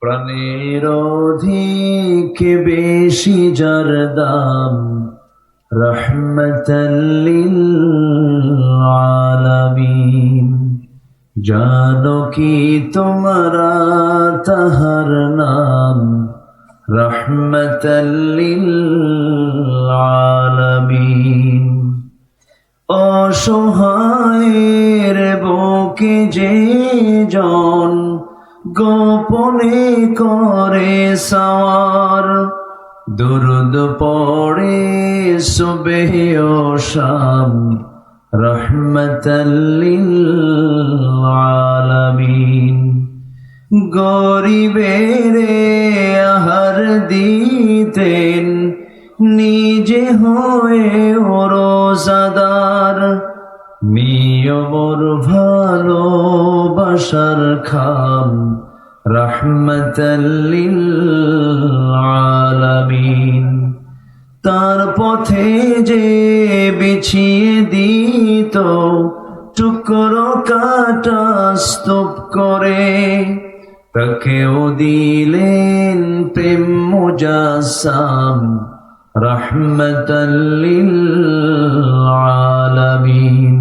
প্রাণের অধিক বেশি যার দাম, রহমতাল লিল আলামিন। জানো কি তোমরা তাহার নাম, রহমতাল লিল আলামিন। অসহায়ের বুকে যে জন গোপনে করে সওয়ার, দুরুদ পড়ে সুবহ ও শাম, রহমতাল লিল আলামিন। গরিবের আহার দিতেন নিজে হয়ে রোজাদার, নিয়মর ভালোবাসার খাম, রহমতাল লিল আলামিন। তার পথে যে বিছিয়ে দিত টুকরো কাটা স্তূপ করে, তাকেও দিলেন প্রেম মুজাসসাম, রহমতাল লিল আলামিন।